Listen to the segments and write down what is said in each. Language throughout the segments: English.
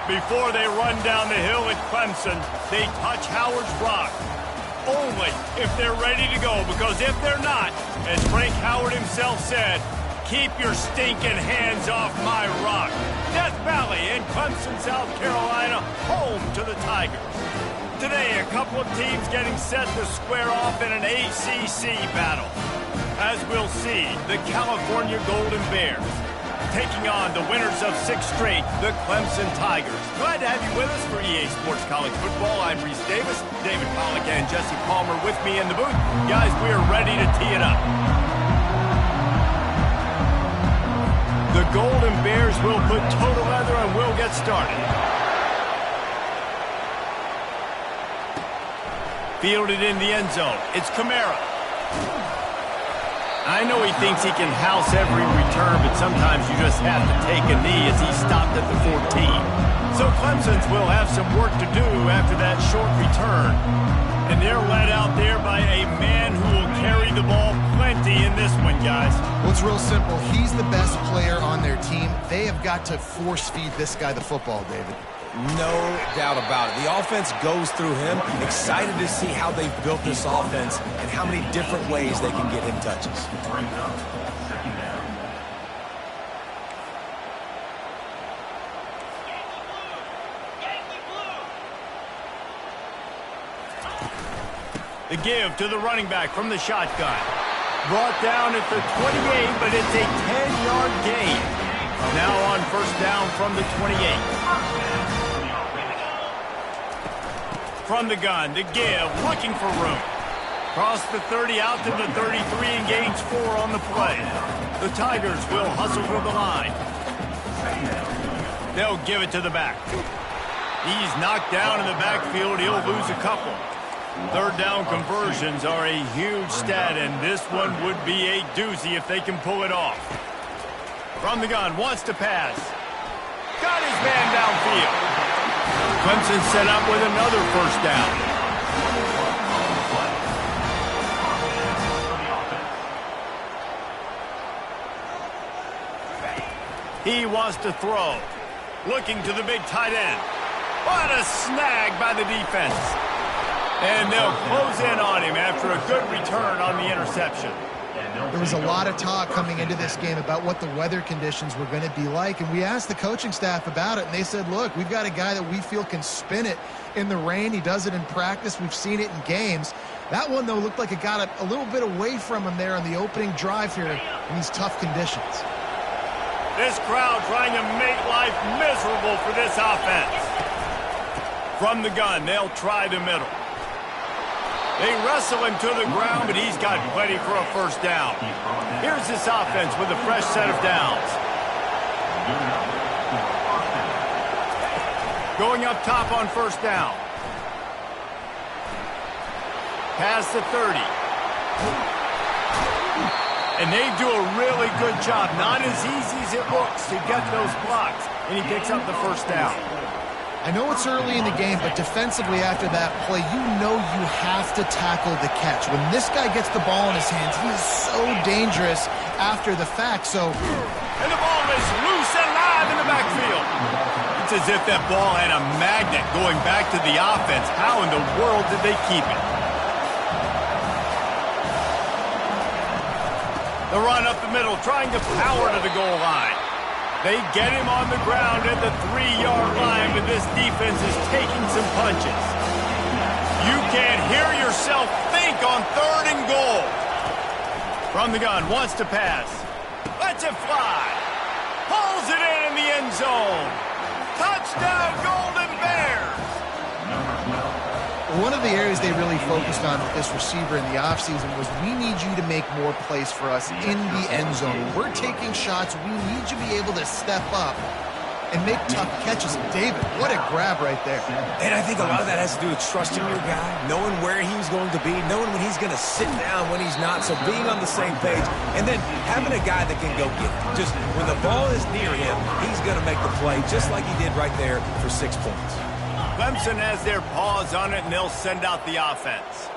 Before they run down the hill at Clemson, they touch Howard's rock. Only if they're ready to go, because if they're not, as Frank Howard himself said, keep your stinking hands off my rock. Death Valley in Clemson, South Carolina, home to the Tigers. Today, a couple of teams getting set to square off in an ACC battle. As we'll see, the California Golden Bears taking on the winners of 6 straight, the Clemson Tigers. Glad to have you with us for EA Sports College Football. I'm Reese Davis, David Pollack and Jesse Palmer with me in the booth. Guys, we are ready to tee it up. The Golden Bears will put total leather and we'll get started. Fielded in the end zone. It's Kamara. I know he thinks he can house every return, but sometimes you just have to take a knee as he stopped at the 14. So Clemson's will have some work to do after that short return. And they're led out there by a man who will carry the ball plenty in this one, guys. Well, it's real simple. He's the best player on their team. They have got to force-feed this guy the football, David. No doubt about it. The offense goes through him. Excited to see how they've built this offense and how many different ways they can get him touches. The give to the running back from the shotgun. Brought down at the 28, but it's a 10-yard gain. Now on first down from the 28. From the gun, the give, looking for room. Cross the 30 out to the 33 and gains 4 on the play. The Tigers will hustle to the line. They'll give it to the back. He's knocked down in the backfield. He'll lose a couple. Third down conversions are a huge stat, and this one would be a doozy if they can pull it off. From the gun, wants to pass. Got his man downfield. Clemson set up with another first down. He wants to throw. Looking to the big tight end. What a snag by the defense. And they'll close in on him after a good return on the interception. There was a lot of talk coming into this game about what the weather conditions were going to be like, and we asked the coaching staff about it, and they said, look, we've got a guy that we feel can spin it in the rain. He does it in practice. We've seen it in games. That one, though, looked like it got a little bit away from him there on the opening drive here in these tough conditions. This crowd trying to make life miserable for this offense. From the gun, they'll try the middle. They wrestle him to the ground, but he's got plenty for a first down. Here's this offense with a fresh set of downs. Going up top on first down. Past the 30. And they do a really good job. Not as easy as it looks to get those blocks. And he picks up the first down. I know it's early in the game, but defensively after that play, you know you have to tackle the catch. When this guy gets the ball in his hands, he is so dangerous after the fact. And the ball is loose and live in the backfield. It's as if that ball had a magnet going back to the offense. How in the world did they keep it? The run up the middle, trying to power to the goal line. They get him on the ground at the 3-yard line, but this defense is taking some punches. You can't hear yourself think on 3rd and goal. From the gun, wants to pass. Lets it fly. Pulls it in the end zone. Touchdown, Golden Bears. One of the areas they really focused on with this receiver in the offseason was we need you to make more plays for us in the end zone. We're taking shots. We need you to be able to step up and make tough catches. David, what a grab right there. And I think a lot of that has to do with trusting your guy, knowing where he's going to be, knowing when he's going to sit down, when he's not, so being on the same page, and then having a guy that can go get it. Just when the ball is near him, he's going to make the play just like he did right there for 6 points. Clemson has their paws on it, and they'll send out the offense.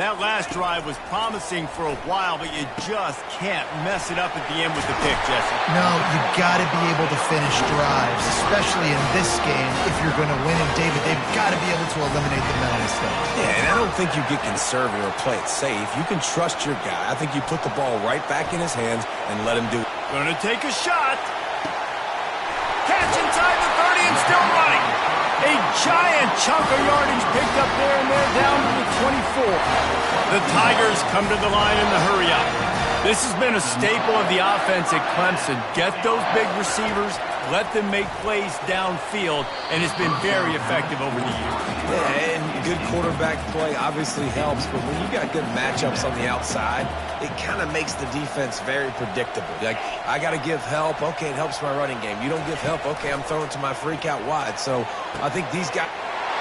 That last drive was promising for a while, but you just can't mess it up at the end with the pick, Jesse. No, you got to be able to finish drives, especially in this game if you're going to win. And David, they've got to be able to eliminate the mental mistakes. Yeah, and I don't think you get conservative or play it safe. You can trust your guy. I think you put the ball right back in his hands and let him do it. Gonna take a shot. Catch inside the 30 and still running. A giant chunk of yardage picked up there, and they're down to the 24. The Tigers come to the line in the hurry up. This has been a staple of the offense at Clemson. Get those big receivers, let them make plays downfield, and it's been very effective over the years. Yeah, and good quarterback play obviously helps, but when you got good matchups on the outside, it kind of makes the defense very predictable. Like, I got to give help. Okay, it helps my running game. You don't give help. Okay, I'm throwing to my freak out wide. So I think these guys...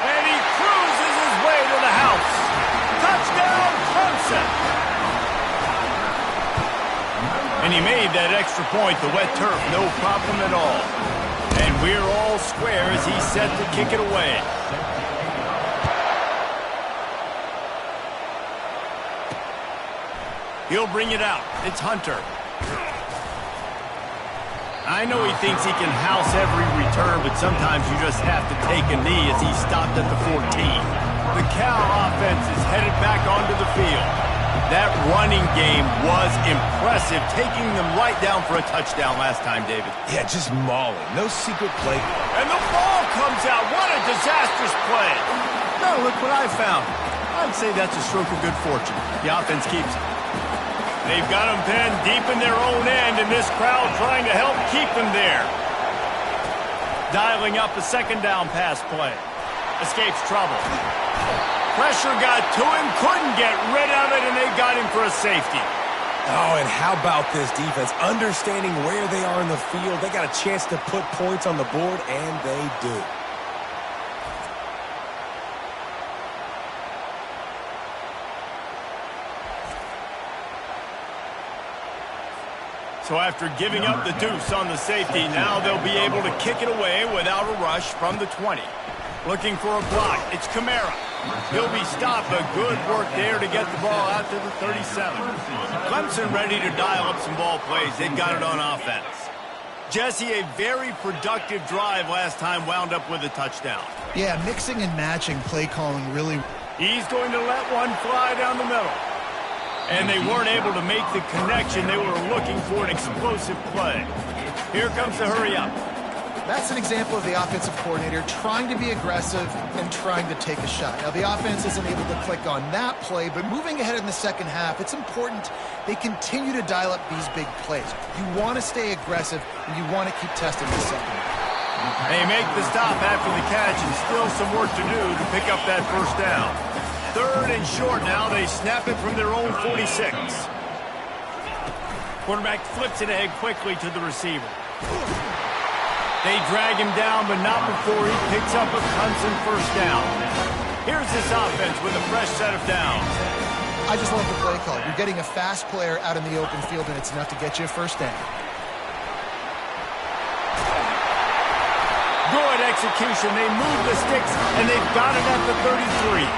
And he cruises his way to the house. Touchdown, Clemson. And he made that extra point, the wet turf, no problem at all. And we're all square as he's set to kick it away. He'll bring it out. It's Hunter. I know he thinks he can house every return, but sometimes you just have to take a knee as he stopped at the 14. The Cal offense is headed back onto the field. That running game was impressive, taking them right down for a touchdown last time, David. Yeah, just mauling. No secret play. And the ball comes out. What a disastrous play. No, look what I found. I'd say that's a stroke of good fortune. The offense keeps it. They've got them pinned deep in their own end, and this crowd trying to help keep them there. Dialing up a second down pass play. Escapes trouble. Pressure got to him, couldn't get rid of it, and they got him for a safety. Oh, and how about this defense? Understanding where they are in the field. They got a chance to put points on the board, and they do. So after giving up the deuce on the safety, now they'll be able to kick it away without a rush from the 20. Looking for a block. It's Kamara. He'll be stopped, but good work there to get the ball out to the 37. Clemson ready to dial up some ball plays. They've got it on offense. Jesse, a very productive drive last time wound up with a touchdown. Yeah, mixing and matching play calling really... He's going to let one fly down the middle. And they weren't able to make the connection. They were looking for an explosive play. Here comes the hurry up. That's an example of the offensive coordinator trying to be aggressive and trying to take a shot. Now, the offense isn't able to click on that play, but moving ahead in the second half, it's important they continue to dial up these big plays. You want to stay aggressive, and you want to keep testing the second half. They make the stop after the catch, and still some work to do to pick up that first down. Third and short now. They snap it from their own 46. Quarterback flips it ahead quickly to the receiver. They drag him down, but not before he picks up a Clemson first down. Here's this offense with a fresh set of downs. I just love the play call. You're getting a fast player out in the open field, and it's enough to get you a first down. Good execution. They move the sticks, and they've got it at the 33.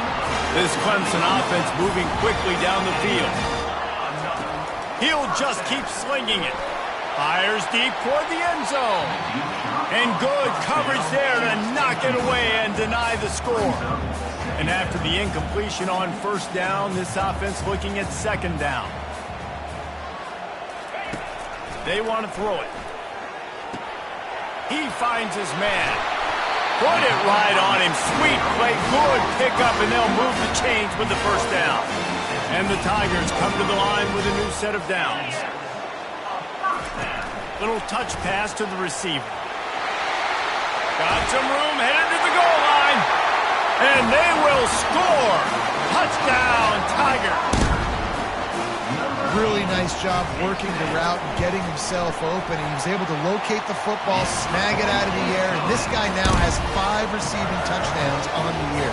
This Clemson offense moving quickly down the field. He'll just keep slinging it. Fires deep toward the end zone. And good coverage there to knock it away and deny the score. And after the incompletion on first down, this offense looking at second down. They want to throw it. He finds his man. Put it right on him. Sweet play. Good pickup, and they'll move the chains with the first down. And the Tigers come to the line with a new set of downs. Little touch pass to the receiver. Got some room, headed to the goal line. And they will score. Touchdown, Tiger. Really nice job working the route and getting himself open. He was able to locate the football, snag it out of the air, and this guy now has 5 receiving touchdowns on the year.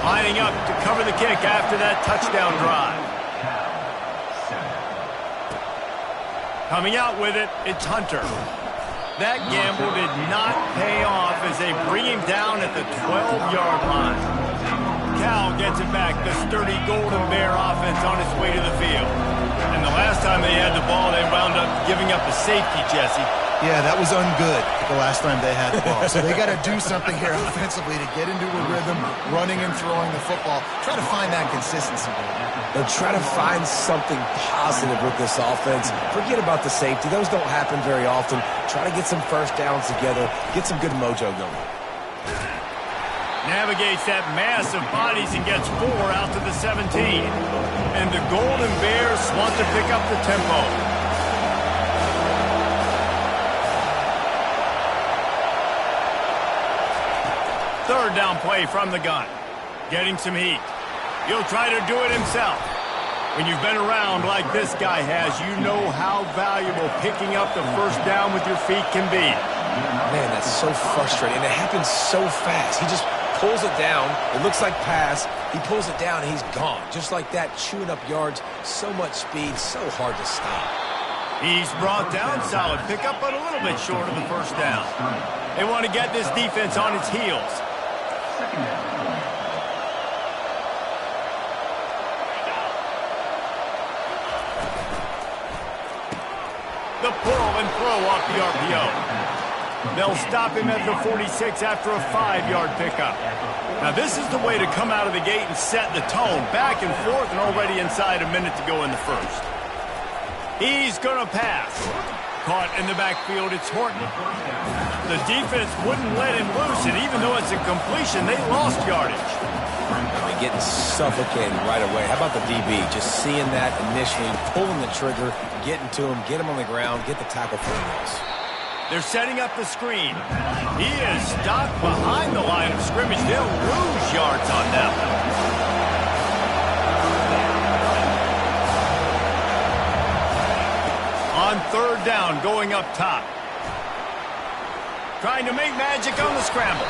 Lining up to cover the kick after that touchdown drive. Coming out with it, it's Hunter. That gamble did not pay off as they bring him down at the 12-yard line. Cal gets it back. The sturdy Golden Bear offense on its way to the field. And the last time they had the ball, they wound up giving up a safety, Jesse. Yeah, that was ungood the last time they had the ball. So they got to do something here offensively to get into a rhythm, running and throwing the football. Try to find that consistency. They'll try to find something positive with this offense. Forget about the safety. Those don't happen very often. Try to get some first downs together, get some good mojo going. Navigates that mass of bodies and gets 4 out to the 17. And the Golden Bears want to pick up the tempo. Third down play from the gun. Getting some heat. He'll try to do it himself. When you've been around like this guy has, you know how valuable picking up the first down with your feet can be. Man, that's so frustrating. And it happens so fast. He just pulls it down. It looks like pass. He pulls it down, and he's gone. Just like that, chewing up yards. So much speed, so hard to stop. He's brought down. Solid pickup, but a little bit short of the first down. They want to get this defense on its heels. The pull and throw off the RPO. They'll stop him at the 46 after a 5-yard pickup. Now this is the way to come out of the gate and set the tone. Back and forth and already inside a minute to go in the first. He's going to pass. Caught in the backfield, it's Horton. The defense wouldn't let him loose, and even though it's a completion, they lost yardage. They're getting suffocated right away. How about the DB? Just seeing that initially, pulling the trigger, getting to him, get him on the ground, get the tackle for the loss. They're setting up the screen. He is stopped behind the line of scrimmage. They'll lose yards on that one. On third down, going up top. Trying to make magic on the scramble.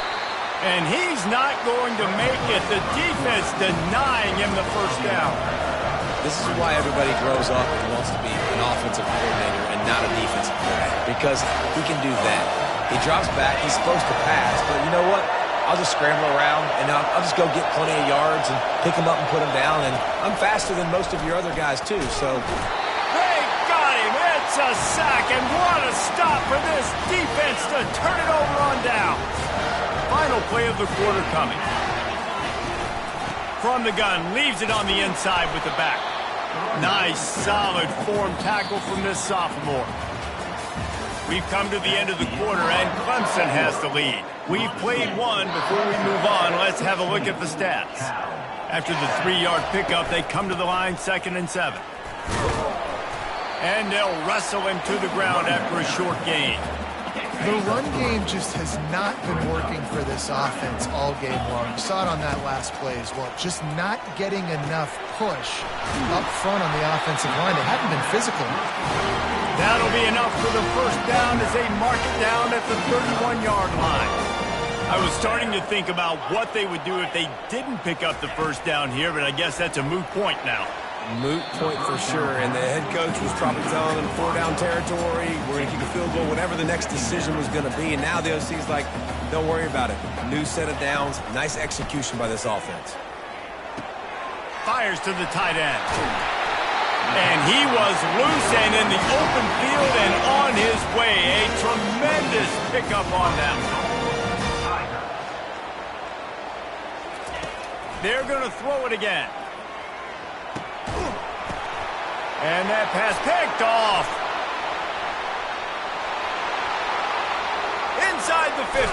And he's not going to make it. The defense denying him the first down. This is why everybody grows up and wants to be an offensive coordinator and not a defensive coordinator. Because he can do that. He drops back. He's supposed to pass. But you know what? I'll just scramble around, and I'll just go get plenty of yards and pick him up and put him down. And I'm faster than most of your other guys, too. So they got him. It's a sack, and what a stop for this defense to turn it over on down. Final play of the quarter coming. From the gun, leaves it on the inside with the back. Nice, solid form tackle from this sophomore. We've come to the end of the quarter, and Clemson has the lead. We've played one. Before we move on, let's have a look at the stats. After the 3-yard pickup, they come to the line 2nd and 7. And they'll wrestle him to the ground after a short gain. The run game just has not been working for this offense all game long. You saw it on that last play as well. Just not getting enough push up front on the offensive line. They haven't been physical. That'll be enough for the first down as they mark it down at the 31-yard line. I was starting to think about what they would do if they didn't pick up the first down here, but I guess that's a moot point now. Moot point for sure, and the head coach was probably telling them 4-down territory, we're going to kick a field goal, whatever the next decision was going to be, and now the OC's like, don't worry about it. New set of downs, nice execution by this offense. Fires to the tight end. And he was loose and in the open field and on his way. A tremendous pickup on that one. They're going to throw it again. And that pass picked off. Inside the 50.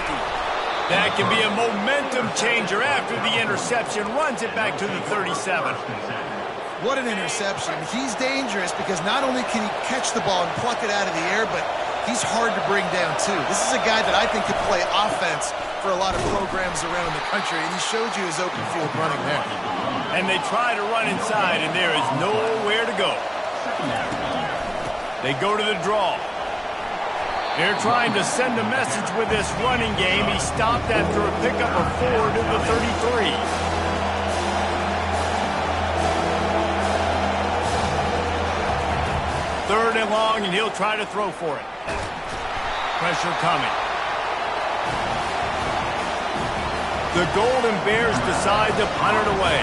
That can be a momentum changer after the interception. Runs it back to the 37. What an interception. He's dangerous because not only can he catch the ball and pluck it out of the air, but he's hard to bring down, too. This is a guy that I think could play offense for a lot of programs around the country, and he showed you his open field running there. And they try to run inside, and there is nowhere to go. They go to the draw. They're trying to send a message with this running game. He stopped after a pickup of 4 to the 33. Third and long, and he'll try to throw for it. Pressure coming. The Golden Bears decide to punt it away.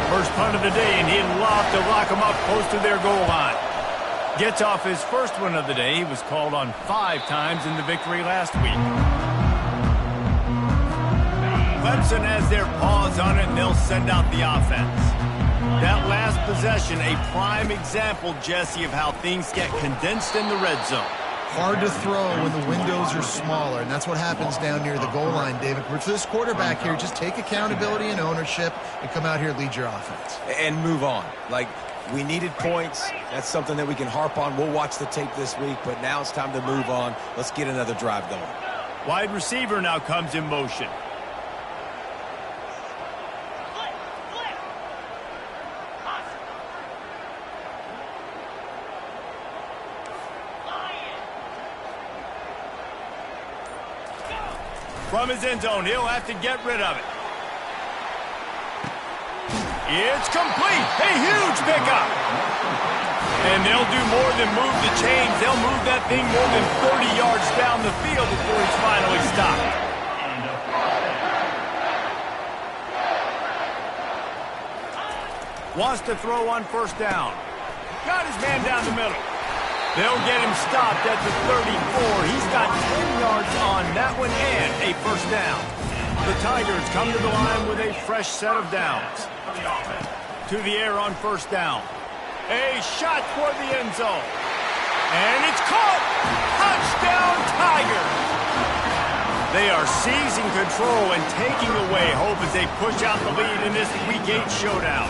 First punt of the day, and he'd love to lock them up close to their goal line. Gets off his first one of the day. He was called on 5 times in the victory last week. Clemson has their paws on it, and they'll send out the offense. That last possession, a prime example, Jesse, of how things get condensed in the red zone. Hard to throw when the windows are smaller, and that's what happens down near the goal line, David. For this quarterback here, just take accountability and ownership and come out here and lead your offense. And move on. Like, we needed points. That's something that we can harp on. We'll watch the tape this week, but now it's time to move on. Let's get another drive going. Wide receiver now comes in motion. From his end zone, he'll have to get rid of it. It's complete. A huge pickup. And they'll do more than move the chains. They'll move that thing more than 30 yards down the field before he's finally stopped. Wants to throw on first down. Got his man down the middle. They'll get him stopped at the 34. He's got 10 yards on that one and a first down. The Tigers come to the line with a fresh set of downs. To the air on first down. A shot toward the end zone. And it's caught! Touchdown Tigers! They are seizing control and taking away hope as they push out the lead in this Week 8 showdown.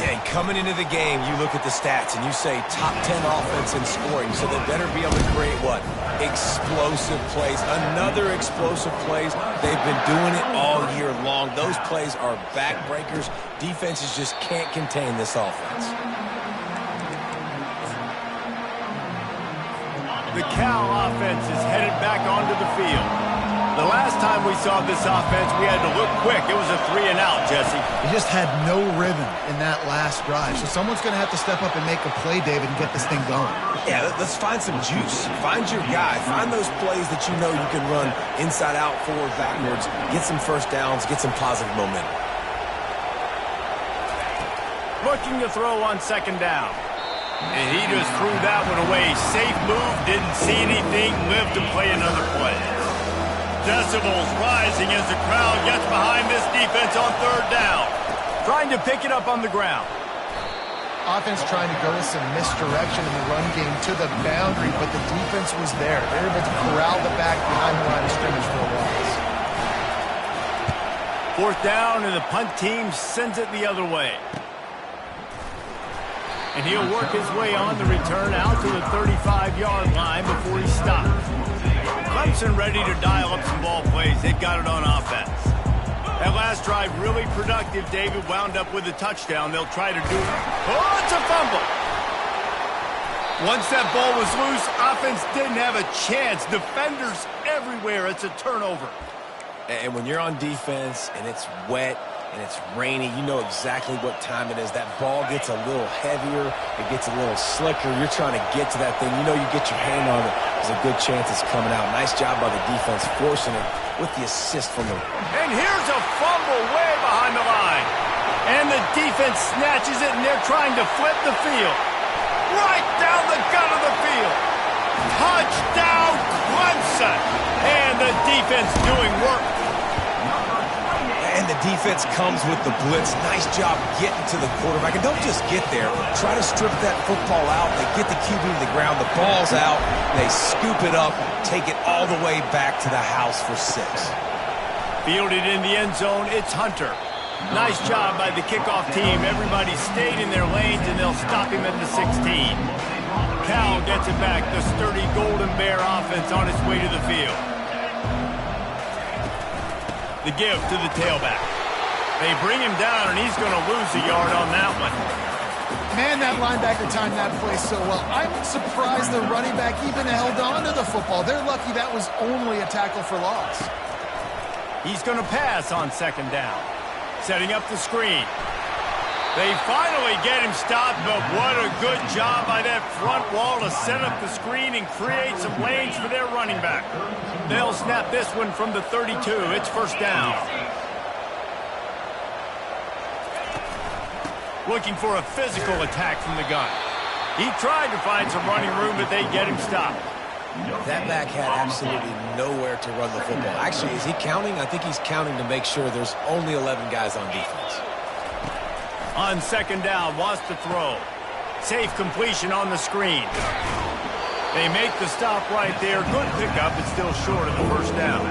Yeah, and coming into the game, you look at the stats and you say top 10 offense in scoring, so they better be able to create what? Explosive plays. Another explosive plays. They've been doing it all year long. Those plays are backbreakers. Defenses just can't contain this offense. The Cal offense is headed back onto the field. The last time we saw this offense, we had to look quick. It was a 3-and-out, Jesse. He just had no rhythm in that last drive. So someone's going to have to step up and make a play, David, and get this thing going. Yeah, let's find some juice. Find your guy. Find those plays that you know you can run inside out, forward, backwards. Get some first downs. Get some positive momentum. Looking to throw on second down. And he just threw that one away. Safe move. Didn't see anything. Lived to play another play. Decibels rising as the crowd gets behind this defense on third down. Trying to pick it up on the ground. Offense trying to go with some misdirection in the run game to the boundary, but the defense was there. They were able to corral the back behind the line of scrimmage for a while. Fourth down, and the punt team sends it the other way. And he'll work his way on the return out to the 35-yard line before he stops. Clemson ready to dial up some ball plays. They've got it on offense. That last drive really productive. David wound up with a touchdown. They'll try to do it. Oh, it's a fumble. Once that ball was loose, offense didn't have a chance. Defenders everywhere. It's a turnover. And when you're on defense and it's wet and it's rainy, you know exactly what time it is. That ball gets a little heavier. It gets a little slicker. You're trying to get to that thing. You know you get your hand on it. There's a good chance it's coming out. Nice job by the defense forcing it with the assist from the... And here's a fumble way behind the line. And the defense snatches it, and they're trying to flip the field. Right down the gut of the field. Touchdown, Clemson. And the defense doing work. And the defense comes with the blitz. Nice job getting to the quarterback. And don't just get there. Try to strip that football out. They get the QB to the ground. The ball's out. They scoop it up, take it all the way back to the house for 6. Fielded in the end zone, it's Hunter. Nice job by the kickoff team. Everybody stayed in their lanes, and they'll stop him at the 16. Cal gets it back. The sturdy Golden Bear offense on its way to the field. The give to the tailback. They bring him down, and he's going to lose a yard on that one. Man, that linebacker timed that play so well. I'm surprised the running back even held on to the football. They're lucky that was only a tackle for loss. He's going to pass on second down. Setting up the screen. They finally get him stopped, but what a good job by that front wall to set up the screen and create some lanes for their running back. They'll snap this one from the 32. It's first down. Looking for a physical attack from the gun. He tried to find some running room, but they get him stopped. That back had absolutely nowhere to run the football. Actually, is he counting? I think he's counting to make sure there's only 11 guys on defense. On second down, wants to throw. Safe completion on the screen. They make the stop right there. Good pickup, but still short of the first down.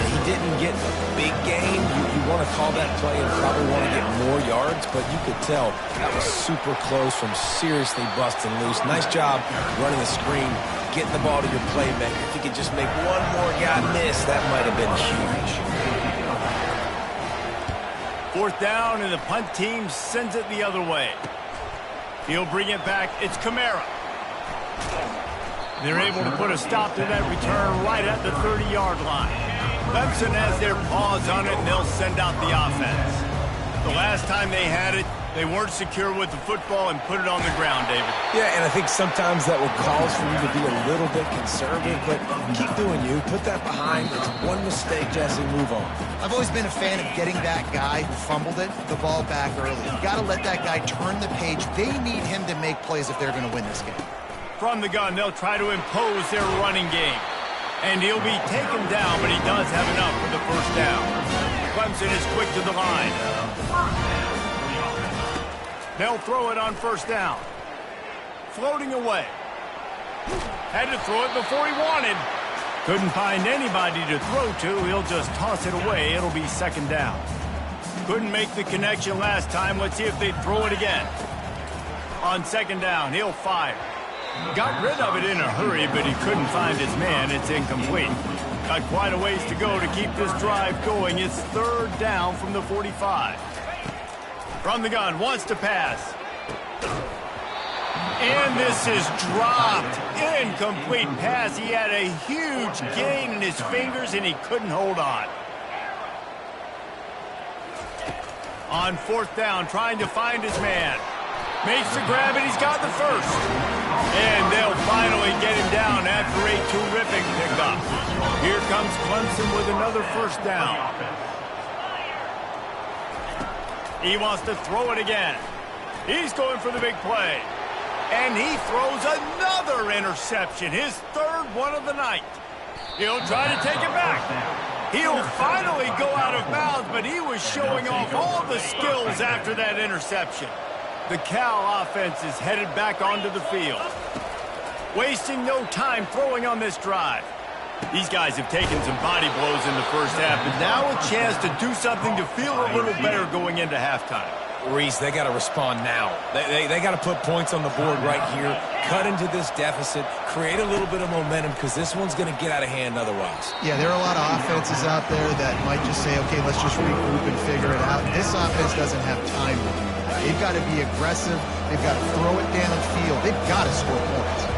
He didn't get a big gain. You want to call that play and probably want to get more yards, but you could tell that was super close from seriously busting loose. Nice job running the screen, getting the ball to your playmaker. If you could just make one more guy miss, that might have been huge. Fourth down, and the punt team sends it the other way. He'll bring it back. It's Ncaa. They're able to put a stop to that return right at the 30-yard line. Clemson has their paws on it, and they'll send out the offense. The last time they had it, they weren't secure with the football and put it on the ground, David. Yeah, and I think sometimes that will cause for you to be a little bit conservative, but keep doing you. Put that behind. It's one mistake, Jesse, move on. I've always been a fan of getting that guy who fumbled it, the ball back early. You got to let that guy turn the page. They need him to make plays if they're going to win this game. From the gun, they'll try to impose their running game. And he'll be taken down, but he does have enough for the first down. Clemson is quick to the line. They'll throw it on first down. Floating away. Had to throw it before he wanted. Couldn't find anybody to throw to. He'll just toss it away. It'll be second down. Couldn't make the connection last time. Let's see if they throw it again. On second down, he'll fire. Got rid of it in a hurry, but he couldn't find his man. It's incomplete. Got quite a ways to go to keep this drive going. It's third down from the 45. From the gun, wants to pass. And this is dropped. Incomplete pass. He had a huge gain in his fingers, and he couldn't hold on. On fourth down, trying to find his man. Makes the grab, and he's got the first. And they'll finally get him down after a terrific pickup. Here comes Clemson with another first down. He wants to throw it again. He's going for the big play. And he throws another interception, his third one of the night. He'll try to take it back. He'll finally go out of bounds, but he was showing off all the skills after that interception. The Cal offense is headed back onto the field. Wasting no time throwing on this drive. These guys have taken some body blows in the first half, but now a chance to do something to feel a little better going into halftime. Reese, they got to respond now. They got to put points on the board right here, cut into this deficit, create a little bit of momentum, because this one's going to get out of hand otherwise. Yeah, there are a lot of offenses out there that might just say, okay, let's just regroup and figure it out. This offense doesn't have time to do that. They've got to be aggressive. They've got to throw it downfield. They've got to score points.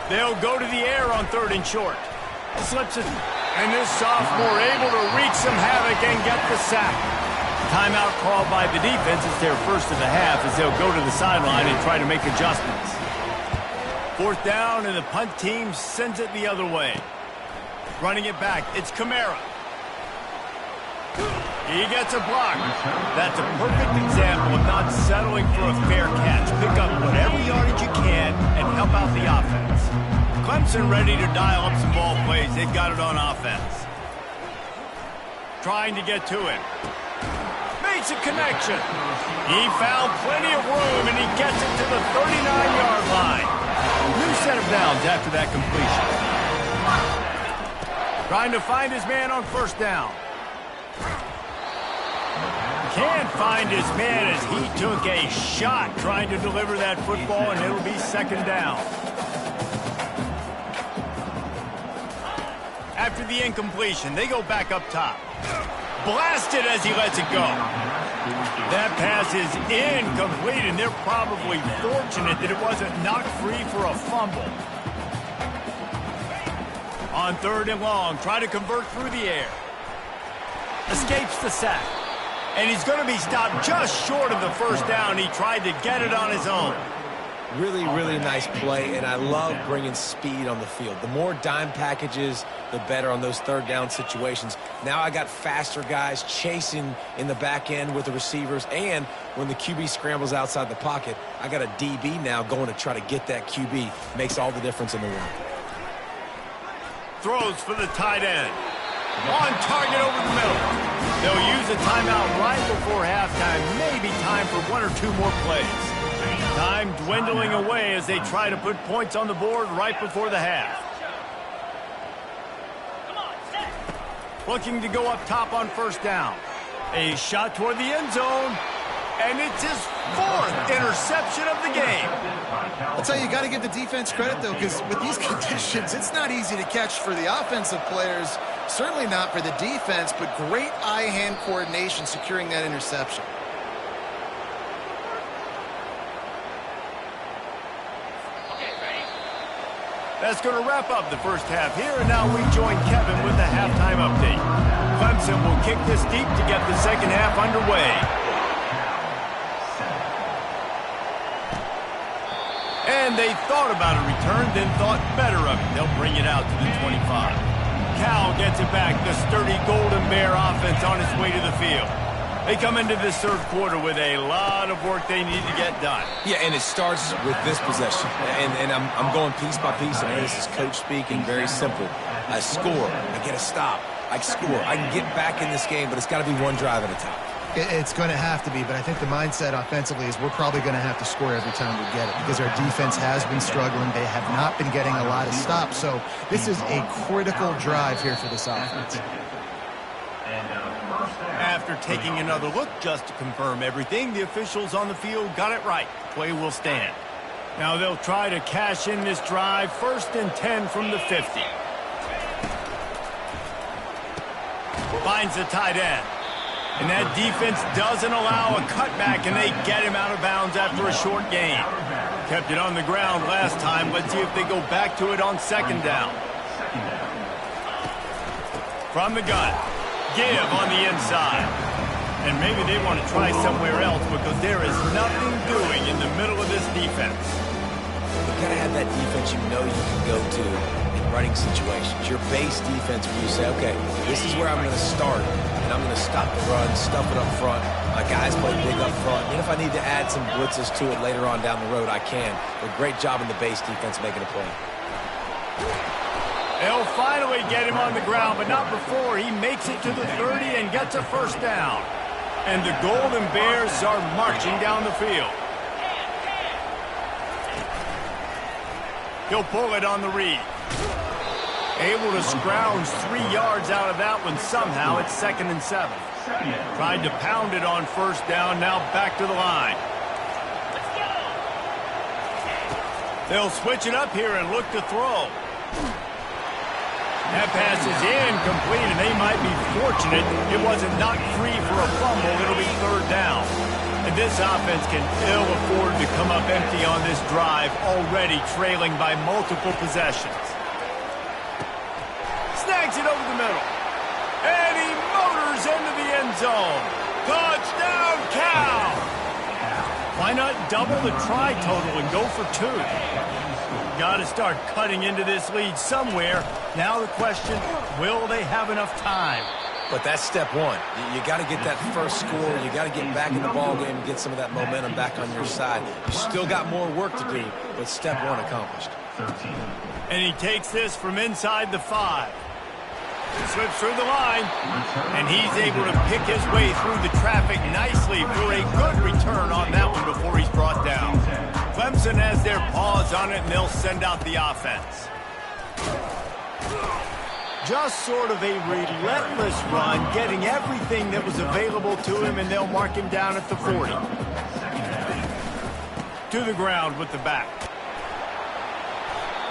They'll go to the air on third and short. Slips it. And this sophomore able to wreak some havoc and get the sack. Timeout called by the defense. It's their first of the half as they'll go to the sideline and try to make adjustments. Fourth down, and the punt team sends it the other way. Running it back, it's Ncaa. He gets a block. That's a perfect example of not settling for a fair catch. Pick up whatever yardage you can and help out the offense. Clemson ready to dial up some ball plays. They've got it on offense. Trying to get to it. Makes a connection. He found plenty of room, and he gets it to the 39-yard line. New set of downs after that completion. Trying to find his man on first down. Can't find his man as he took a shot trying to deliver that football, and it'll be second down. After the incompletion, they go back up top. Blasted as he lets it go. That pass is incomplete, and they're probably fortunate that it wasn't knocked free for a fumble. On third and long, try to convert through the air. escapes the sack. And he's going to be stopped just short of the first down. He tried to get it on his own. Really, really nice play, and I love bringing speed on the field. The more dime packages, the better on those third down situations. Now I got faster guys chasing in the back end with the receivers, and when the QB scrambles outside the pocket, I got a DB now going to try to get that QB. Makes all the difference in the world. Throws for the tight end. On target over the middle. They'll use a timeout right before halftime. Maybe time for one or two more plays. Time dwindling away as they try to put points on the board right before the half. Looking to go up top on first down. A shot toward the end zone. And it's his fourth interception of the game. I'll tell you, you got to give the defense credit, though, because with these conditions, it's not easy to catch for the offensive players. Certainly not for the defense, but great eye-hand coordination securing that interception. That's going to wrap up the first half here, and now we join Kevin with the halftime update. Clemson will kick this deep to get the second half underway. And they thought about a return, then thought better of it. They'll bring it out to the 25. Cal gets it back. The sturdy Golden Bear offense on its way to the field. They come into this third quarter with a lot of work they need to get done. Yeah, and it starts with this possession. And I'm going piece by piece. I mean, this is coach speaking, very simple. I score. I get a stop. I score. I can get back in this game, but it's got to be one drive at a time. It's going to have to be, but I think the mindset offensively is we're probably going to have to score every time we get it because our defense has been struggling. They have not been getting a lot of stops. So this is a critical drive here for this offense. After taking another look just to confirm everything, the officials on the field got it right. Play will stand. Now they'll try to cash in this drive. 1st and 10 from the 50. Finds the tight end. And that defense doesn't allow a cutback, and they get him out of bounds after a short gain. Kept it on the ground last time. Let's see if they go back to it on second down. From the gun. Give on the inside. And maybe they want to try somewhere else because there is nothing doing in the middle of this defense. You've got to have that defense you know you can go to in running situations. Your base defense where you say, okay, this is where I'm going to start, and I'm going to stop the run, stuff it up front. My guys play big up front. And if I need to add some blitzes to it later on down the road, I can. But great job in the base defense making a play. They'll finally get him on the ground, but not before he makes it to the 30 and gets a first down. And the Golden Bears are marching down the field. He'll pull it on the read. Able to scrounge 3 yards out of that one somehow. It's 2nd and 7. Tried to pound it on first down, now back to the line. They'll switch it up here and look to throw. That pass is incomplete, and they might be fortunate it wasn't knocked free for a fumble. It'll be 3rd down. And this offense can ill afford to come up empty on this drive, already trailing by multiple possessions. Snags it over the middle. And he motors into the end zone. Touchdown, Cal! Why not double the try total and go for 2? Got to start cutting into this lead somewhere. Now the question, will they have enough time? But that's step one. You got to get that first score. You got to get back in the ball game and get some of that momentum back on your side. You still got more work to do, but step one accomplished. And he takes this from inside the 5. Slips through the line, and he's able to pick his way through the traffic nicely for a good return on that one before he's brought down. Clemson has their paws on it, and they'll send out the offense. Just sort of a relentless run, getting everything that was available to him, and they'll mark him down at the 40. To the ground with the back.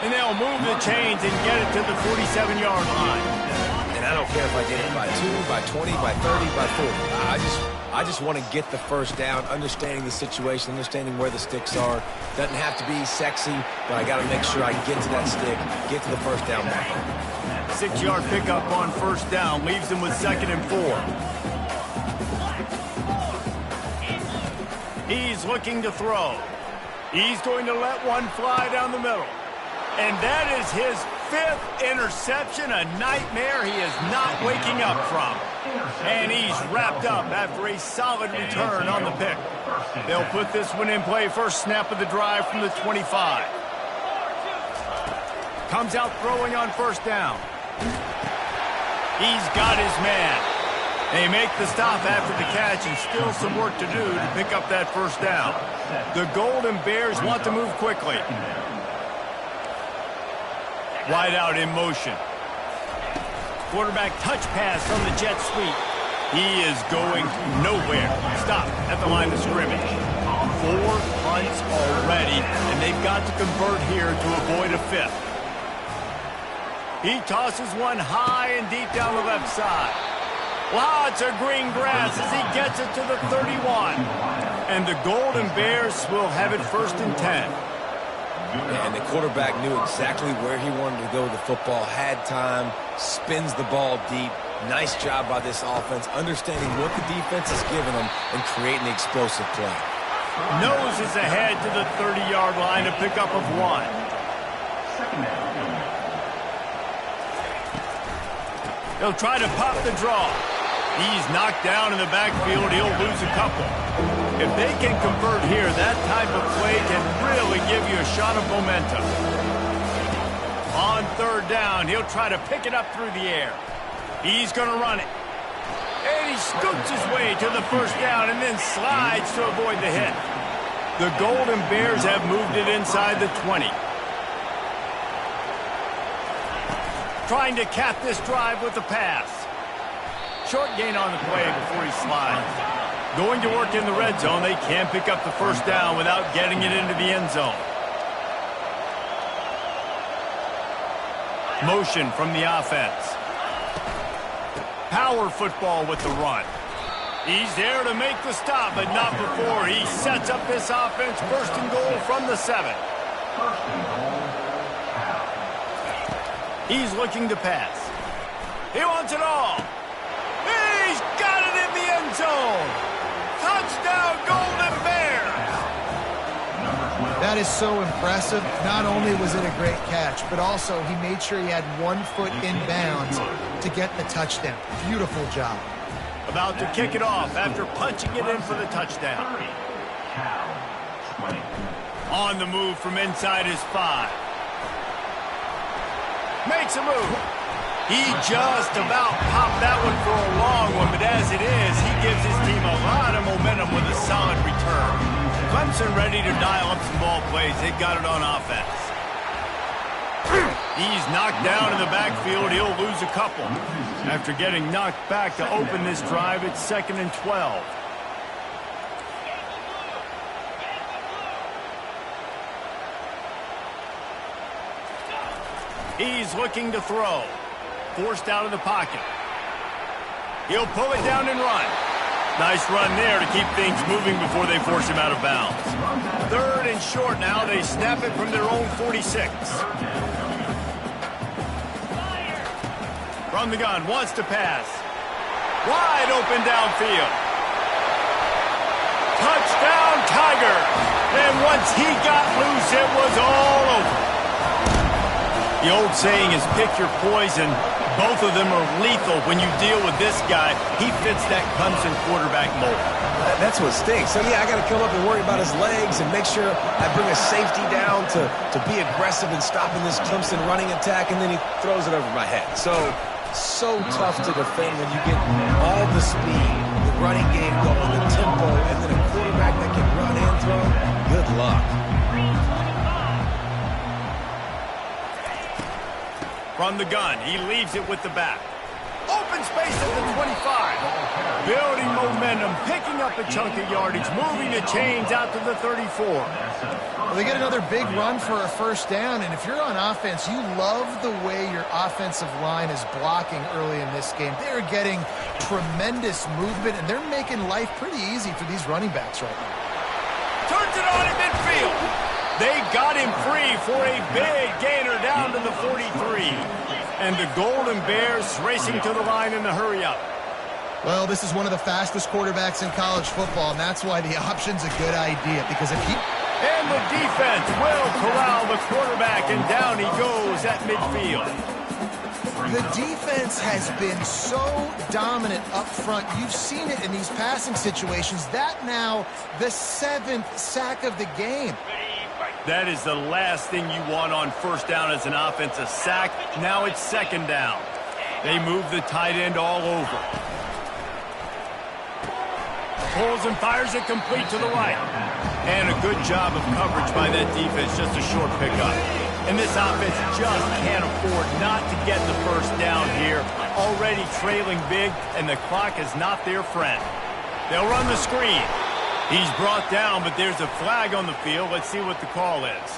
And they'll move the chains and get it to the 47-yard line. And I don't care if I get it by 2, by 20, by 30, by 40. I just want to get the first down, understanding the situation, understanding where the sticks are. Doesn't have to be sexy, but I got to make sure I get to that stick, get to the first down marker. 6-yard pickup on first down leaves him with 2nd and 4. He's looking to throw. He's going to let one fly down the middle. And that is his 5th interception, a nightmare he is not waking up from. And he's wrapped up after a solid return on the pick. They'll put this one in play first snap of the drive from the 25. Comes out throwing on first down. He's got his man. They make the stop after the catch, and still some work to do to pick up that first down. The Golden Bears want to move quickly. Wide out in motion. Quarterback touch pass from the jet sweep. He is going nowhere. Stop at the line of scrimmage. 4 punts already, and they've got to convert here to avoid a 5th. He tosses one high and deep down the left side. Lots of green grass as he gets it to the 31. And the Golden Bears will have it 1st and 10. And the quarterback knew exactly where he wanted to go with the football, had time, spins the ball deep. Nice job by this offense, understanding what the defense is giving them and creating the explosive play. Noses ahead to the 30-yard line, a pickup of 1. He'll try to pop the draw. He's knocked down in the backfield. He'll lose a couple. If they can convert here, that type of play can really give you a shot of momentum. On 3rd down, he'll try to pick it up through the air. He's going to run it. And he scoots his way to the first down and then slides to avoid the hit. The Golden Bears have moved it inside the 20. Trying to cap this drive with the pass. Short gain on the play before he slides. Going to work in the red zone. They can't pick up the first down without getting it into the end zone. Motion from the offense. Power football with the run. He's there to make the stop, but not before he sets up this offense. 1st and goal from the 7. He's looking to pass. He wants it all. He's got it in the end zone. Touchdown, Golden Bears. That is so impressive. Not only was it a great catch, but also he made sure he had 1 foot in bounds to get the touchdown. Beautiful job. About to kick it off after punching it in for the touchdown. On the move from inside his 5. Makes a move. He just about popped that one for a long one, but as it is, he gives his team a lot of momentum with a solid return. Clemson ready to dial up some ball plays. They've got it on offense. He's knocked down in the backfield. He'll lose a couple. After getting knocked back to open this drive, it's 2nd and 12. He's looking to throw. Forced out of the pocket. He'll pull it down and run. Nice run there to keep things moving before they force him out of bounds. 3rd and short now. They snap it from their own 46. From the gun, wants to pass. Wide open downfield. Touchdown, Tigers. And once he got loose, it was all over. The old saying is pick your poison. Both of them are lethal when you deal with this guy. He fits that Clemson quarterback mold. That's what stinks. So, yeah, I got to come up and worry about his legs and make sure I bring a safety down to be aggressive in stopping this Clemson running attack, and then he throws it over my head. So tough to defend when you get all the speed, the running game going, the tempo, and then a quarterback that can run and throw. Good luck. From the gun, he leaves it with the back. Open space at the 25. Building momentum, picking up a chunk of yardage, moving the chains out to the 34. Well, they get another big run for a first down, and if you're on offense, you love the way your offensive line is blocking early in this game. They're getting tremendous movement, and they're making life pretty easy for these running backs right now. Turns it on in midfield. They got him free for a big gainer down to the 43. And the Golden Bears racing to the line in the hurry-up. Well, this is one of the fastest quarterbacks in college football, and that's why the option's a good idea, because if he... And the defense will corral the quarterback, and down he goes at midfield. The defense has been so dominant up front. You've seen it in these passing situations. That now the 7th sack of the game. That is the last thing you want on first down as an offense, a sack. Now it's second down. They move the tight end all over. Pulls and fires it complete to the right. And a good job of coverage by that defense, just a short pickup. And this offense just can't afford not to get the first down here. Already trailing big, and the clock is not their friend. They'll run the screen. He's brought down, but there's a flag on the field. Let's see what the call is.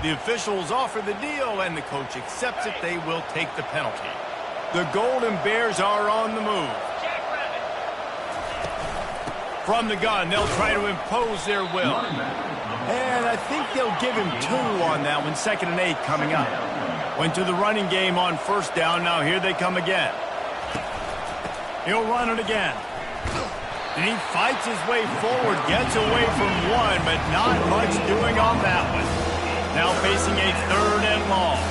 The officials offer the deal, and the coach accepts it. They will take the penalty. The Golden Bears are on the move. From the gun, they'll try to impose their will. And I think they'll give him 2 on that one. 2nd and 8 coming up. Went to the running game on first down. Now here they come again. He'll run it again. And he fights his way forward, gets away from one, but not much doing on that one. Now facing a 3rd and long.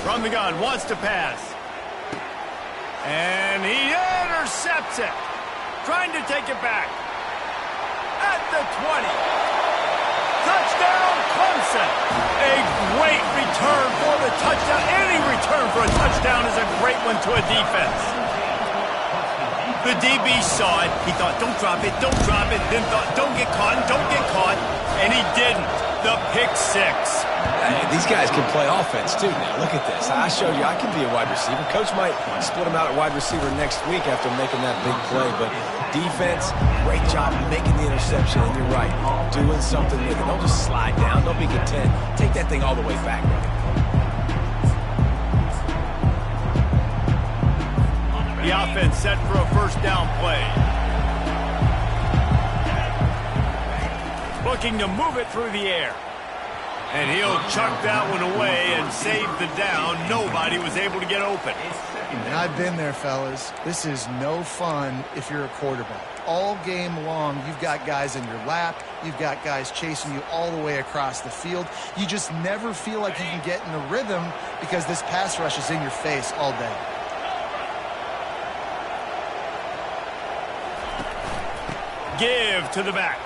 From the gun, wants to pass. And he intercepts it. Trying to take it back. At the 20. Touchdown, Clemson. A great return for the touchdown. Any return for a touchdown is a great one to a defense. The DB saw it. He thought, don't drop it, don't drop it. Then thought, don't get caught, don't get caught. And he didn't. The pick 6. These guys can play offense, too, now. Look at this. I showed you I can be a wide receiver. Coach might split him out at wide receiver next week after making that big play. But defense, great job making the interception. And you're right, doing something with it. Don't just slide down. Don't be content. Take that thing all the way back. The offense set for a first down play. Looking to move it through the air. And he'll chuck that one away and save the down. Nobody was able to get open. And I've been there, fellas. This is no fun if you're a quarterback. All game long, you've got guys in your lap. You've got guys chasing you all the way across the field. You just never feel like you can get in a rhythm because this pass rush is in your face all day. Give to the back.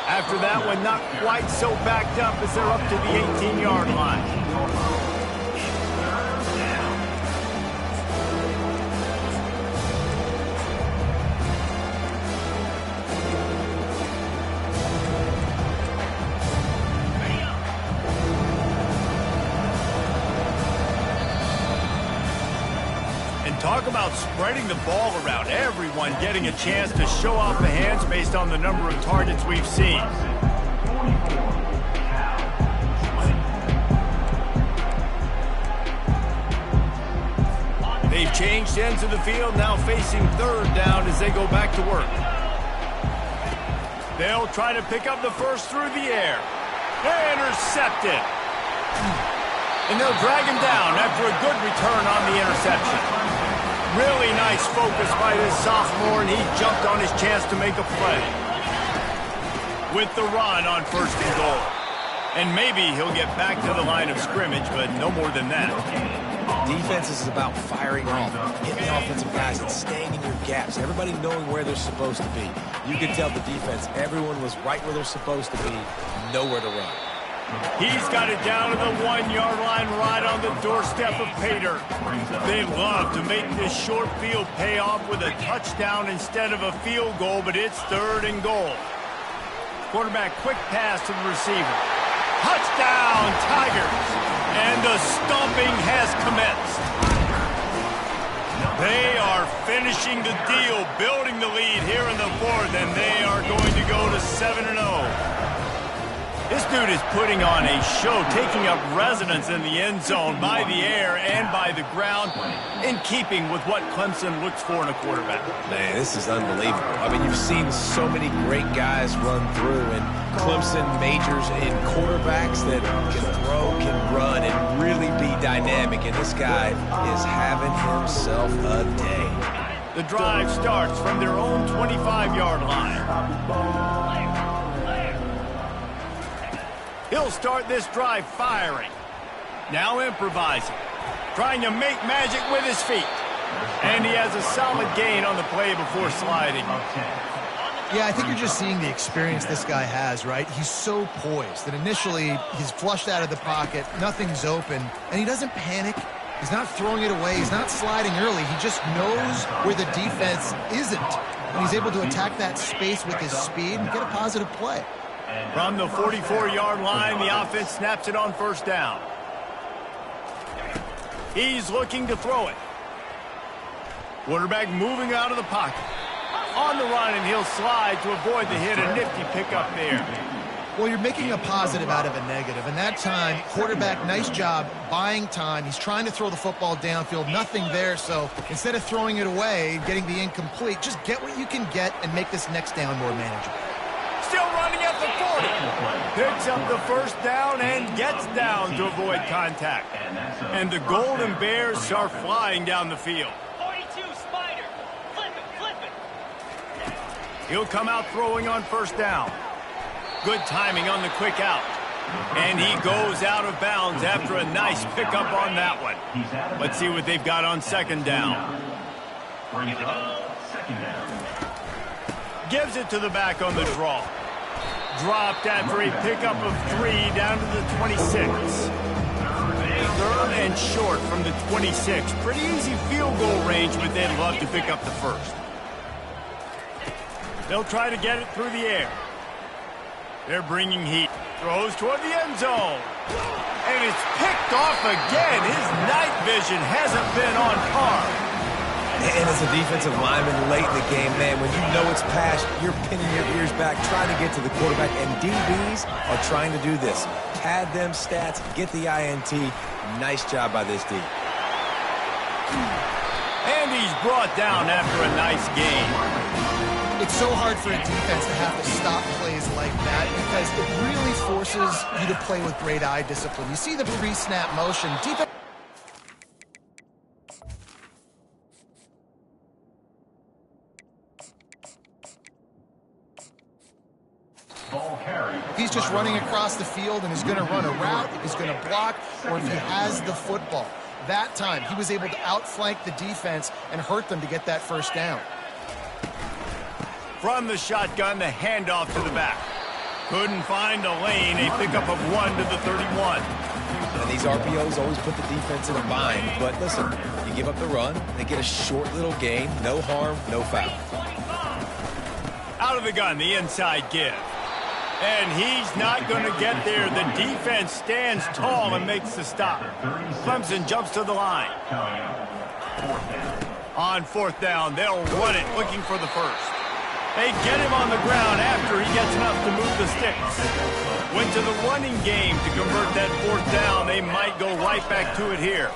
After that one, not quite so backed up as they're up to the 18-yard line. Talk about spreading the ball around. Everyone getting a chance to show off the hands based on the number of targets we've seen. They've changed ends of the field, now facing 3rd down as they go back to work. They'll try to pick up the first through the air. Intercepted. And they'll drag him down after a good return on the interception. Really nice focus by this sophomore, and he jumped on his chance to make a play. With the run on 1st and goal. And maybe he'll get back to the line of scrimmage, but no more than that. Defense is about firing off, hitting the offensive guys, and staying in your gaps. Everybody knowing where they're supposed to be. You can tell the defense, everyone was right where they're supposed to be, nowhere to run. He's got it down to the 1-yard line right on the doorstep of Pater. They love to make this short field pay off with a touchdown instead of a field goal, but it's 3rd and goal. Quarterback quick pass to the receiver. Touchdown, Tigers! And the stomping has commenced. They are finishing the deal, building the lead here in the fourth, and they are going to go to 7-0. This dude is putting on a show, taking up residence in the end zone by the air and by the ground, in keeping with what Clemson looks for in a quarterback. Man, this is unbelievable. I mean, you've seen so many great guys run through, and Clemson majors in quarterbacks that can throw, can run, and really be dynamic, and this guy is having himself a day. The drive starts from their own 25-yard line. He'll start this drive firing. Now improvising. Trying to make magic with his feet. And he has a solid gain on the play before sliding. Yeah, I think you're just seeing the experience this guy has, right? He's so poised that initially he's flushed out of the pocket, nothing's open, and he doesn't panic. He's not throwing it away. He's not sliding early. He just knows where the defense isn't. And he's able to attack that space with his speed and get a positive play. From the 44-yard line, the offense snaps it on first down. He's looking to throw it. Quarterback moving out of the pocket. On the run, and he'll slide to avoid the hit. A nifty pickup there. Well, you're making a positive out of a negative. And that time, quarterback, nice job buying time. He's trying to throw the football downfield. Nothing there, so instead of throwing it away, getting the incomplete, just get what you can get and make this next down more manageable. Still running at the 40. Picks up the first down and gets down to avoid contact. And the Golden Bears are flying down the field. 42 Spider. Flip it. He'll come out throwing on first down. Good timing on the quick out. And he goes out of bounds after a nice pickup on that one. Let's see what they've got on second down. Bring it up. Second down. Gives it to the back on the draw. Dropped after a pickup of 3 down to the 26. Third and short from the 26. Pretty easy field goal range, but they'd love to pick up the first. They'll try to get it through the air. They're bringing heat. Throws toward the end zone. And it's picked off again. His night vision hasn't been on par. And as a defensive lineman late in the game, man, when you know it's past, you're pinning your ears back, trying to get to the quarterback, and DBs are trying to do this. Pad them stats, get the INT. Nice job by this D. And he's brought down after a nice gain. It's so hard for a defense to have to stop plays like that because it really forces you to play with great eye discipline. You see the pre-snap motion. Defense. He's just running across the field and is going to run a route, he's going to block, or if he has the football. That time, he was able to outflank the defense and hurt them to get that first down. From the shotgun, the handoff to the back. Couldn't find a lane, a pickup of 1 to the 31. And these RPOs always put the defense in a bind. But listen, you give up the run, they get a short little gain, no harm, no foul. Out of the gun, the inside give. And he's not going to get there. The defense stands tall and makes the stop. Clemson jumps to the line. On fourth down, they'll run it, looking for the first. They get him on the ground after he gets enough to move the sticks. Went to the running game to convert that fourth down. They might go right back to it here.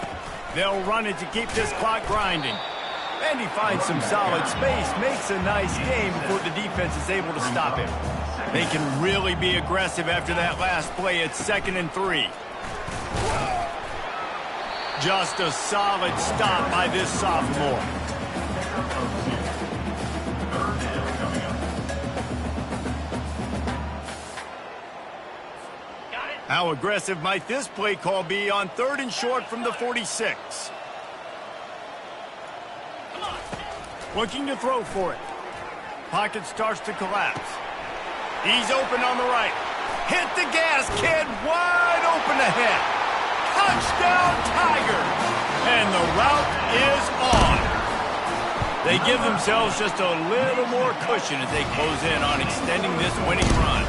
They'll run it to keep this clock grinding. And he finds some solid space, makes a nice game before the defense is able to stop him. They can really be aggressive after that last play. It's 2nd and 3. Just a solid stop by this sophomore. How aggressive might this play call be on 3rd and short from the 46? Looking to throw for it. Pocket starts to collapse. He's open on the right. Hit the gas, kid. Wide open ahead. Touchdown, Tigers. And the route is on. They give themselves just a little more cushion as they close in on extending this winning run.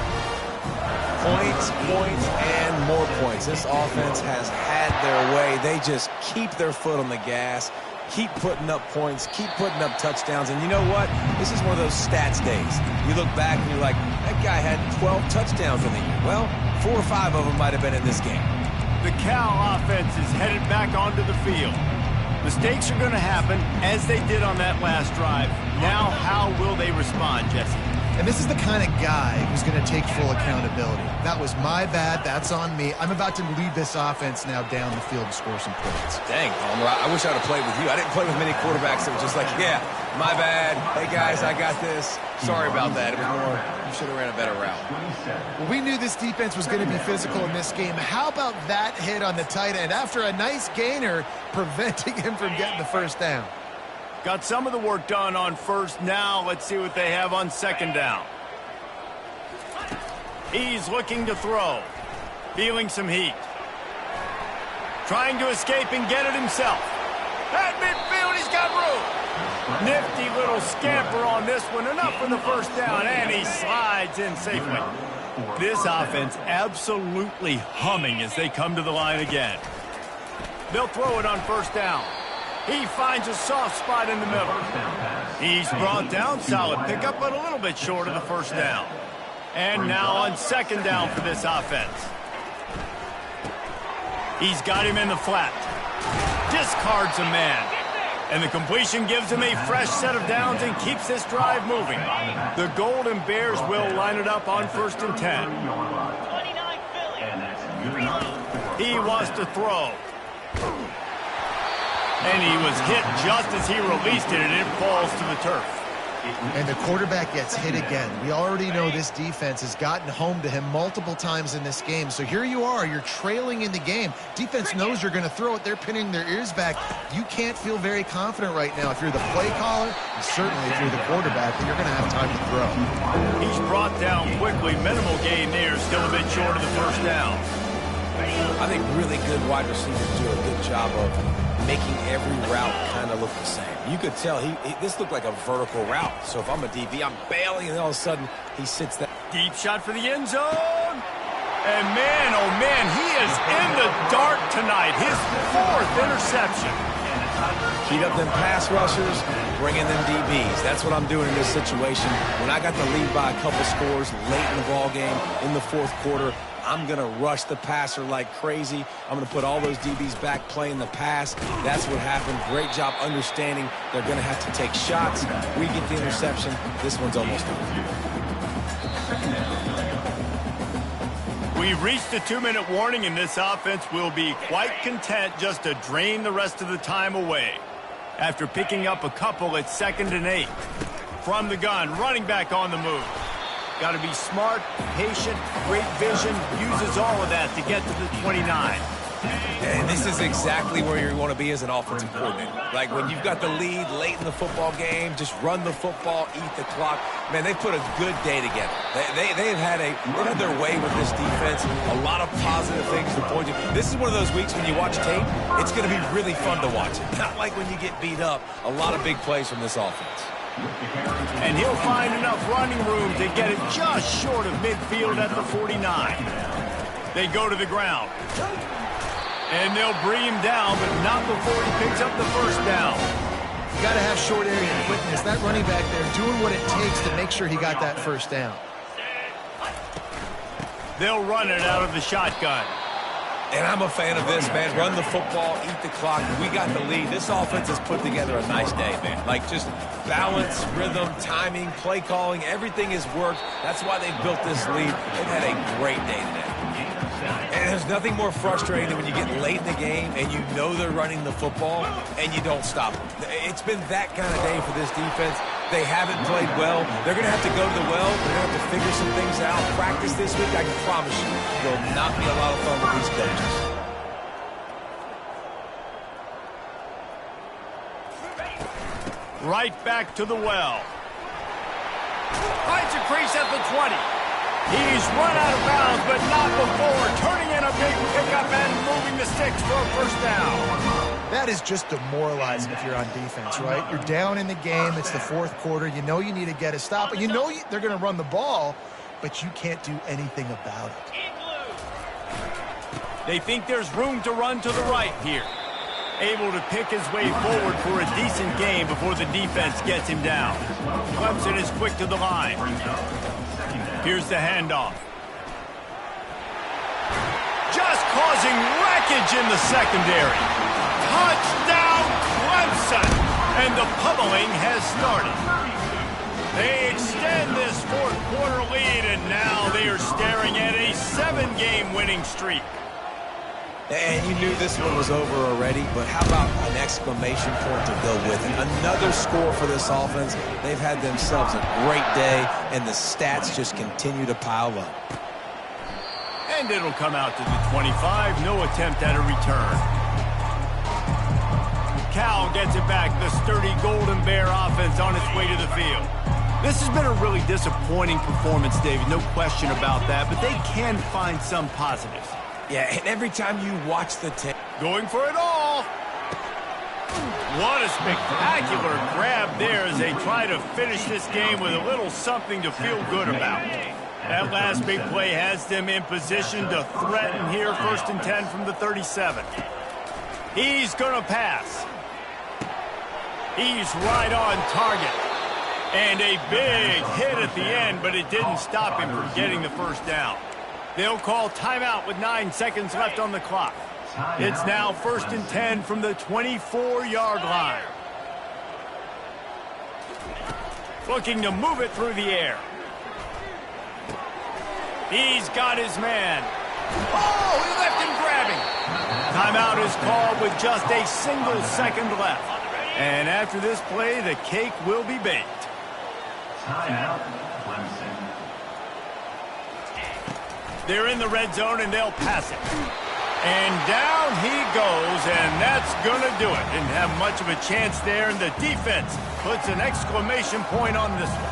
Points, points, and more points. This offense has had their way. They just keep their foot on the gas, keep putting up points, keep putting up touchdowns. And you know what? This is one of those stats days. You look back and you're like, that guy had 12 touchdowns in the year. Well, 4 or 5 of them might have been in this game. The Cal offense is headed back onto the field. Mistakes are going to happen, as they did on that last drive. Now, how will they respond, Jesse? And this is the kind of guy who's going to take full accountability. That was my bad. That's on me. I'm about to lead this offense now down the field and score some points. Dang, Palmer, I wish I would have played with you. I didn't play with many quarterbacks that were just like, yeah, my bad. Hey, guys, I got this. Sorry about that. It was more, you should have ran a better route. Well, we knew this defense was going to be physical in this game. How about that hit on the tight end after a nice gainer preventing him from getting the first down? Got some of the work done on first. Now let's see what they have on second down. He's looking to throw. Feeling some heat. Trying to escape and get it himself. At midfield, he's got room. Nifty little scamper on this one. Enough for the first down, and he slides in safely. This offense absolutely humming as they come to the line again. They'll throw it on first down. He finds a soft spot in the middle. He's brought down. Solid pickup, but a little bit short of the first down. And now on second down for this offense. He's got him in the flat. Discards a man. And the completion gives him a fresh set of downs and keeps this drive moving. The Golden Bears will line it up on 1st and 10. 29 He wants to throw. And he was hit just as he released it, and it falls to the turf. And the quarterback gets hit again. We already know this defense has gotten home to him multiple times in this game. So here you are, you're trailing in the game. Defense knows you're going to throw it. They're pinning their ears back. You can't feel very confident right now if you're the play caller, and certainly if you're the quarterback, that you're going to have time to throw. He's brought down quickly. Minimal gain there, still a bit short of the first down. I think really good wide receivers do a good job of making every route kind of look the same. You could tell this looked like a vertical route. So if I'm a DB, I'm bailing, and all of a sudden he sits that. Deep shot for the end zone. And man, oh man, he is in the dark tonight. His 4th interception. Heat up them pass rushers, bring in them DBs. That's what I'm doing in this situation. When I got the lead by a couple scores late in the ball game in the 4th quarter, I'm going to rush the passer like crazy. I'm going to put all those DBs back playing the pass. That's what happened. Great job understanding they're going to have to take shots. We get the interception. This one's almost over. We've reached the 2-minute warning, and this offense will be quite content just to drain the rest of the time away. After picking up a couple at 2nd and 8. From the gun, running back on the move. Got to be smart, patient, great vision, uses all of that to get to the 29. And this is exactly where you want to be as an offensive coordinator. Like when you've got the lead late in the football game, just run the football, eat the clock. Man, they've put a good day together. They've had their way with this defense. A lot of positive things to point to. This is one of those weeks when you watch tape, it's going to be really fun to watch it. Not like when you get beat up. A lot of big plays from this offense. And he'll find enough running room to get it just short of midfield at the 49. They go to the ground. And they'll bring him down, but not before he picks up the first down. You got to have short area quickness. That running back there doing what it takes to make sure he got that first down. They'll run it out of the shotgun. And I'm a fan of this, man. Run the football, eat the clock. We got the lead. This offense has put together a nice day, man. Like just balance, rhythm, timing, play calling, everything has worked. That's why they built this lead. They've had a great day today. And there's nothing more frustrating than when you get late in the game and you know they're running the football and you don't stop them. It's been that kind of day for this defense. They haven't played well. They're going to have to go to the well. They're going to have to figure some things out. Practice this week, I can promise you, will not be a lot of fun with these coaches. Right back to the well. Finds a crease at the 20. He's run out of bounds, but not before turning in a big pickup and moving the sticks for a first down. That is just demoralizing if you're on defense, right? You're down in the game. It's the 4th quarter. You know you need to get a stop. You know they're going to run the ball. but you can't do anything about it. They think there's room to run to the right here. Able to pick his way forward for a decent game before the defense gets him down. Clemson is quick to the line. Here's the handoff. Just causing wreckage in the secondary. Touchdown, Clemson! And the pummeling has started. They extend this fourth quarter lead, and now they are staring at a 7-game winning streak. And you knew this one was over already, but how about an exclamation point to go with it? Another score for this offense. They've had themselves a great day, and the stats just continue to pile up. And it'll come out to the 25. No attempt at a return. Cal gets it back. The sturdy Golden Bear offense on its way to the field. This has been a really disappointing performance, David. No question about that, but they can find some positives. Yeah, and every time you watch the tape. Going for it all. What a spectacular grab there as they try to finish this game with a little something to feel good about. That last big play has them in position to threaten here. 1st and 10 from the 37. He's going to pass. He's right on target. And a big hit at the end, but it didn't stop him from getting the first down. They'll call timeout with 9 seconds left on the clock. It's now 1st and 10 from the 24-yard line. Looking to move it through the air. He's got his man. Oh, he left him grabbing. Timeout is called with just a single second left. And after this play, the cake will be baked. Timeout, Clemson. They're in the red zone, and they'll pass it. And down he goes, and that's going to do it. Didn't have much of a chance there, and the defense puts an exclamation point on this one.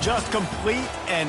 Just complete and